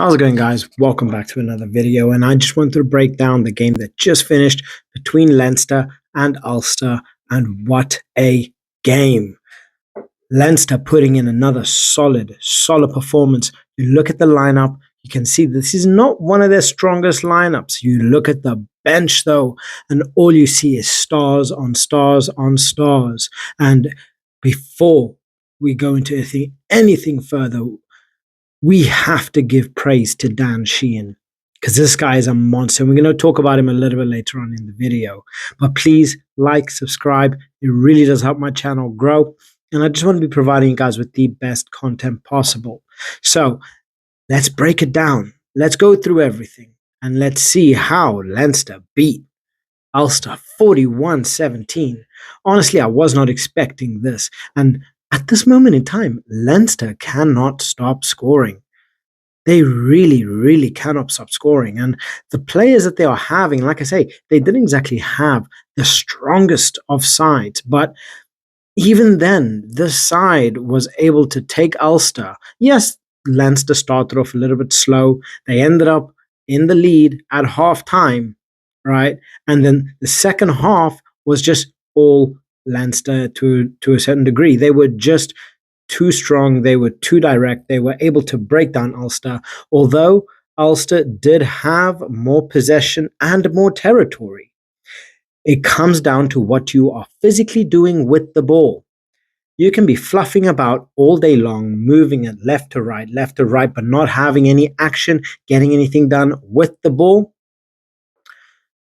How's it going, guys? Welcome back to another video, and I just wanted to break down the game that just finished between Leinster and Ulster, and what a game. Leinster putting in another solid performance. You look at the lineup, you can see this is not one of their strongest lineups. You look at the bench, though, and all you see is stars on stars on stars. And before we go into anything further, we have to give praise to Dan Sheehan, because this guy is a monster. We're going to talk about him a little bit later on in the video. But please like, subscribe. It really does help my channel grow. And I just want to be providing you guys with the best content possible. So let's break it down. Let's go through everything. And let's see how Leinster beat Ulster 41-17. Honestly, I was not expecting this. And at this moment in time, Leinster cannot stop scoring. They really cannot stop scoring. And the players that they are having, like I say, they didn't exactly have the strongest of sides. But even then, this side was able to take Ulster. Yes, Leinster started off a little bit slow. They ended up in the lead at half time, right? And then the second half was just all Leinster to a certain degree. They were just too strong. They were too direct. They were able to break down Ulster, although Ulster did have more possession and more territory. It comes down to what you are physically doing with the ball. You can be fluffing about all day long, moving it left to right, but not having any action, getting anything done with the ball.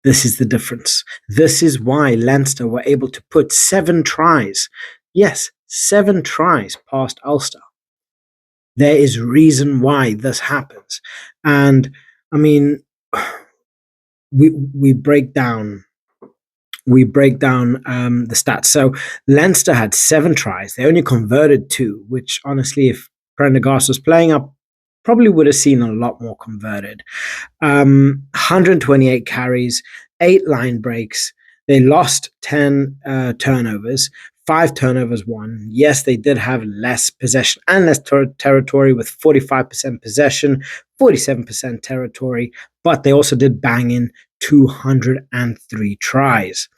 This is the difference. This is why Leinster were able to put 7 tries. Yes, 7 tries past Ulster. There is reason why this happens. And I mean, we break down the stats. So Leinster had 7 tries. They only converted 2, which honestly, if Prendergast was playing up, probably would have seen a lot more converted. 128 carries, 8 line breaks. They lost 10 turnovers, 5 turnovers won. Yes, they did have less possession and less territory, with 45% possession, 47% territory, but they also did bang in 203 tries.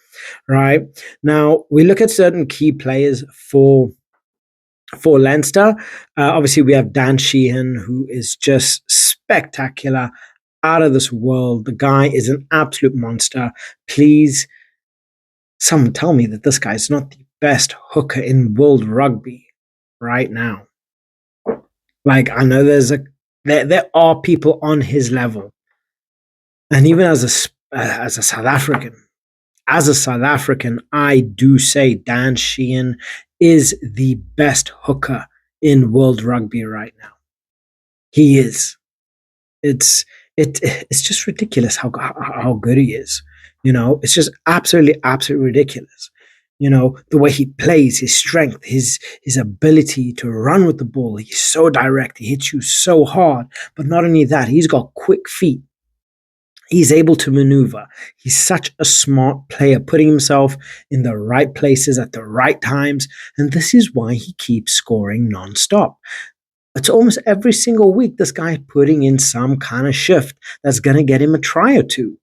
Right now, we look at certain key players for Leinster. Obviously, we have Dan Sheehan, who is just spectacular, out of this world. The guy is an absolute monster. Please, someone tell me that this guy is not the best hooker in world rugby right now. Like, I know there are people on his level, and even as a South African. As a South African, I do say Dan Sheehan is the best hooker in world rugby right now. He is. It's just ridiculous how good he is. You know, it's just absolutely ridiculous. You know, the way he plays, his strength, his ability to run with the ball. He's so direct. He hits you so hard. But not only that, he's got quick feet. He's able to maneuver. He's such a smart player, putting himself in the right places at the right times. And this is why he keeps scoring nonstop. It's almost every single week this guy putting in some kind of shift that's going to get him a try or two.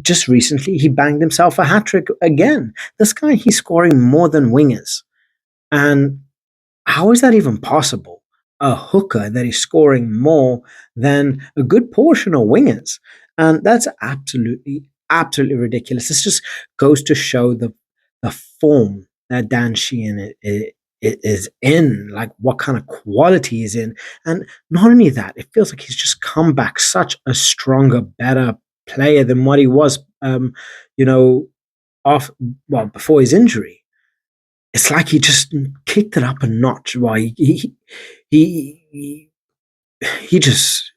Just recently, he banged himself a hat-trick again. This guy, he's scoring more than wingers. And how is that even possible? A hooker that is scoring more than a good portion of wingers. And that's absolutely ridiculous. This just goes to show the form that Dan Sheehan is in, like what kind of quality he's in. And not only that, it feels like he's just come back such a stronger, better player than what he was, before his injury. It's like he just kicked it up a notch. Why he just,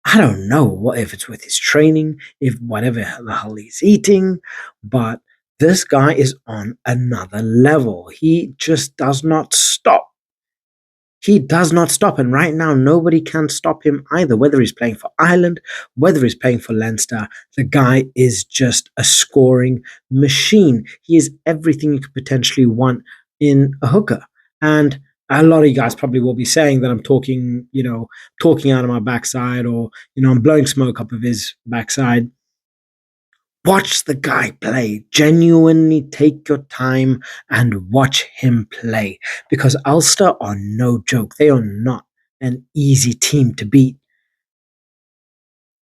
I don't know what, if it's with his training, if whatever the hell he's eating, but this guy is on another level. He just does not stop. He does not stop. And right now, nobody can stop him either, whether he's playing for Ireland, whether he's playing for Leinster. The guy is just a scoring machine. He is everything you could potentially want in a hooker. And A lot of you guys probably will be saying that I'm talking, talking out of my backside, or, I'm blowing smoke up of his backside. Watch the guy play. Genuinely take your time and watch him play, because Ulster are no joke. They are not an easy team to beat.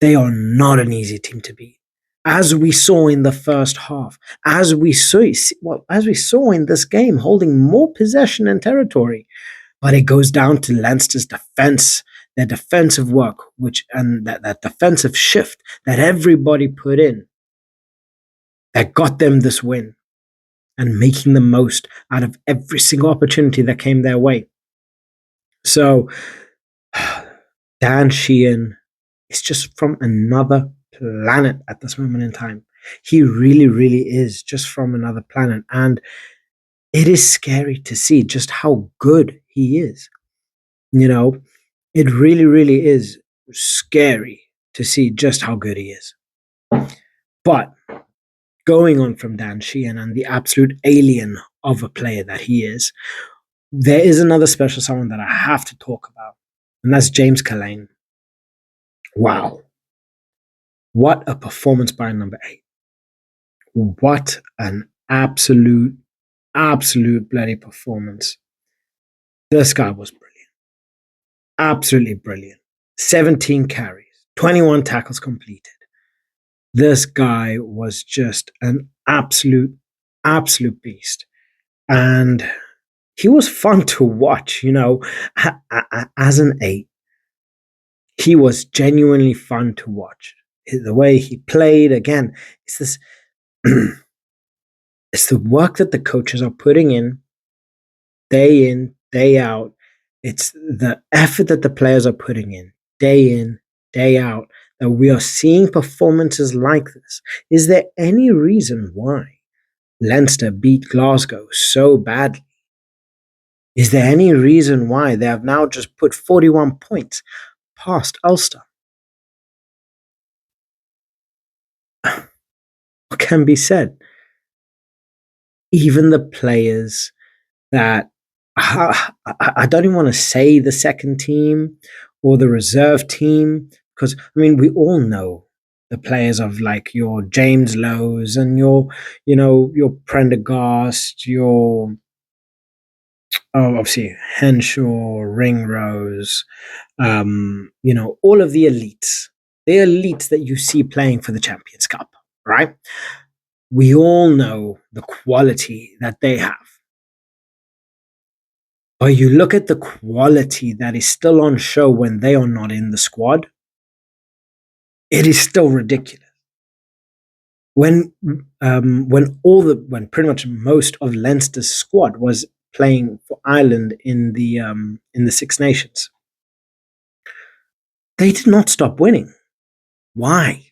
They are not an easy team to beat. As we saw in the first half, as we saw in this game, holding more possession and territory. But it goes down to Leinster's defense, their defensive work, and that defensive shift that everybody put in that got them this win, and making the most out of every single opportunity that came their way. So Dan Sheehan is just from another planet at this moment in time. He really, really is just from another planet. And it is scary to see just how good he is. It really, really is scary to see just how good he is. But going on from Dan Sheehan and the absolute alien of a player that he is, there is another special someone that I have to talk about, and that's James Callane. Wow. What a performance by number 8. What an absolute bloody performance. This guy was brilliant. Absolutely brilliant. 17 carries, 21 tackles completed. This guy was just an absolute beast. And he was fun to watch, as an 8. He was genuinely fun to watch. The way he played, again, it's this it's the work that the coaches are putting in, day out. It's the effort that the players are putting in, day out, that we are seeing performances like this. Is there any reason why Leinster beat Glasgow so badly? Is there any reason why they have now just put 41 points past Ulster? What can be said? Even the players that I don't even want to say the second team or the reserve team, because we all know the players of like your James Lowe's and your Prendergast, your obviously Henshaw, Ringrose, all of the elites that you see playing for the Champions Cup, right? We all know the quality that they have. But you look at the quality that is still on show when they are not in the squad, it is still ridiculous. When pretty much most of Leinster's squad was playing for Ireland in the Six Nations, they did not stop winning. Why?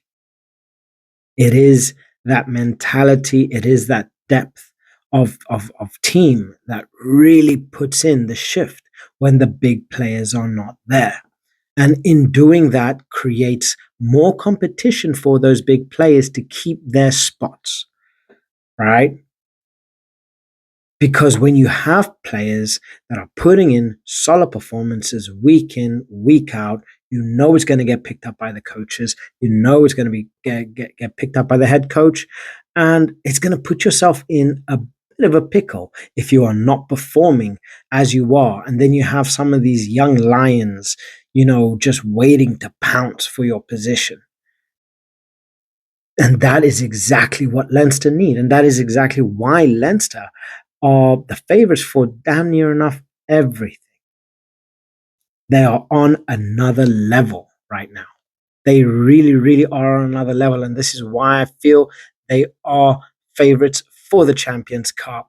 It is that mentality, it is that depth of team that really puts in the shift when the big players are not there. And in doing that, creates more competition for those big players to keep their spots, right? Because when you have players that are putting in solid performances week in, week out, you know it's going to get picked up by the coaches. You know it's going to be get picked up by the head coach. And it's going to put yourself in a bit of a pickle if you are not performing as you are. And then you have some of these young lions, just waiting to pounce for your position. And that is exactly what Leinster need. And that is exactly why Leinster are the favorites for damn near enough everything. They are on another level right now. They really, really are on another level. And this is why I feel they are favorites for the Champions Cup.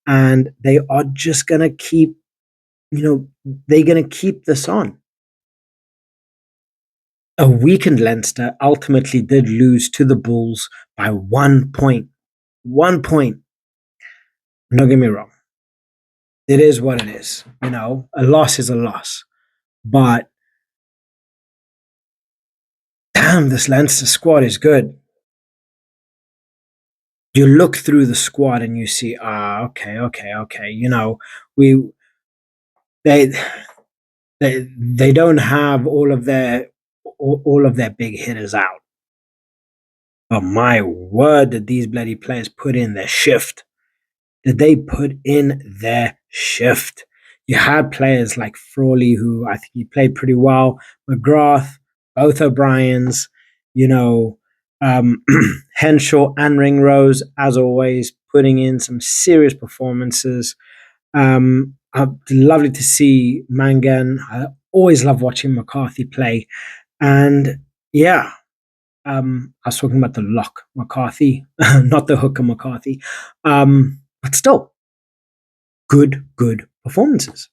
And they are just going to keep, they're going to keep this on. A weakened Leinster ultimately did lose to the Bulls by 1 point. 1 point. Don't get me wrong. It is what it is. A loss is a loss. But damn, this Leinster squad is good. You look through the squad and you see, okay. We they they don't have all of their big hitters out. But my word, did these bloody players put in their shift? Did they put in their shift? You had players like Frawley, who I think he played pretty well, McGrath, both O'Briens, you know, Henshaw and Ringrose, as always, putting in some serious performances. Lovely to see Mangan. I always love watching McCarthy play. And yeah, I was talking about the lock McCarthy, not the hooker McCarthy. But still, good performances.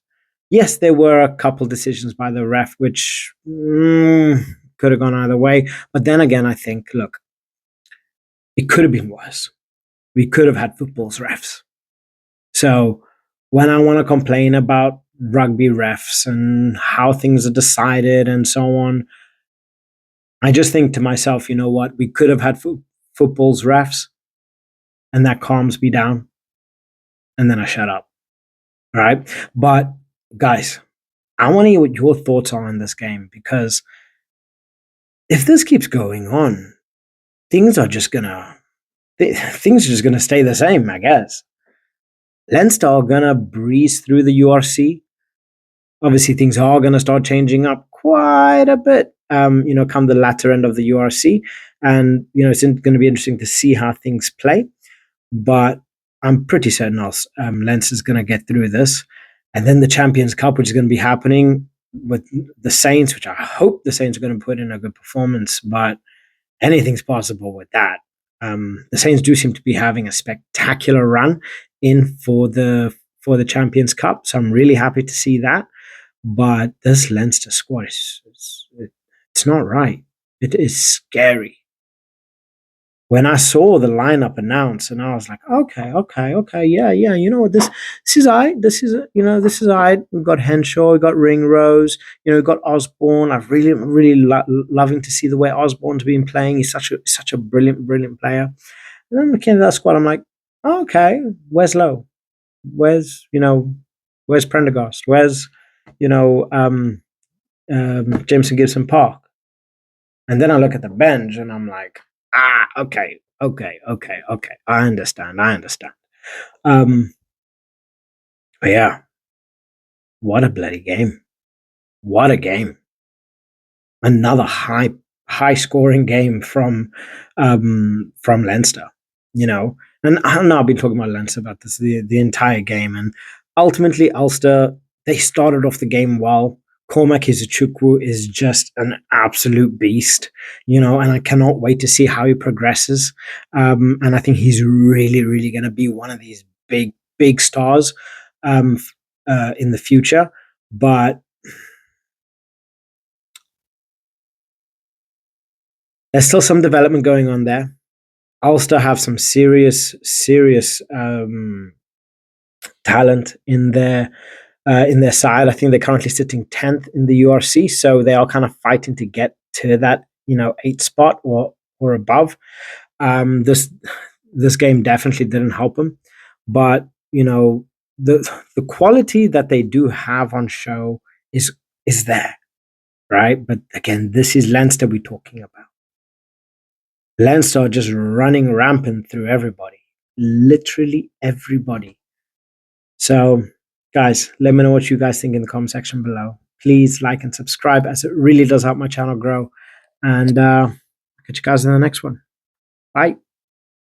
Yes, there were a couple decisions by the ref which could have gone either way. But then again, I think, look, it could have been worse. We could have had football's refs. So when I want to complain about rugby refs and how things are decided and so on, I just think to myself, you know what? We could have had football's refs, and that calms me down. And then I shut up. All right. But guys, I want to hear what your thoughts are on this game, because if this keeps going on, things are just gonna stay the same, I guess. Leinster are gonna breeze through the URC. Obviously, things are gonna start changing up quite a bit. Come the latter end of the URC, and it's going to be interesting to see how things play. But I'm pretty certain Leinster's going to get through this, and then the Champions Cup, which is going to be happening with the Saints, which I hope the Saints are going to put in a good performance. But anything's possible with that. The Saints do seem to be having a spectacular run in for the Champions Cup, so I'm really happy to see that. But this Leinster squad it's not right. It is scary. When I saw the lineup announced, and I was like, okay, yeah, you know what, this is I. This is I. We've got Henshaw, we've got Ringrose, we've got Osborne. I've really loving to see the way Osborne's been playing. He's such a brilliant player. And then looking at that squad, I'm like, okay, where's Lowe? Where's Prendergast? Where's Jameson Gibson Park? And then I look at the bench and I'm like, okay. I understand. But yeah, what a bloody game. What a game. Another high scoring game from Leinster, And I know I've been talking about Leinster about this the entire game. And ultimately, Ulster, they started off the game well. Cormac Izuchukwu is just an absolute beast, and I cannot wait to see how he progresses. And I think he's really going to be one of these big stars in the future. But there's still some development going on there. Ulster have some serious talent in their side. I think they're currently sitting 10th in the URC, so they are kind of fighting to get to that 8th spot or above. This game definitely didn't help them, but the quality that they do have on show is there, right? But again, this is Leinster we're talking about. Leinster are just running rampant through everybody, literally everybody. So, guys, let me know what you guys think in the comment section below. Please like and subscribe, as it really does help my channel grow. And catch you guys in the next one. Bye.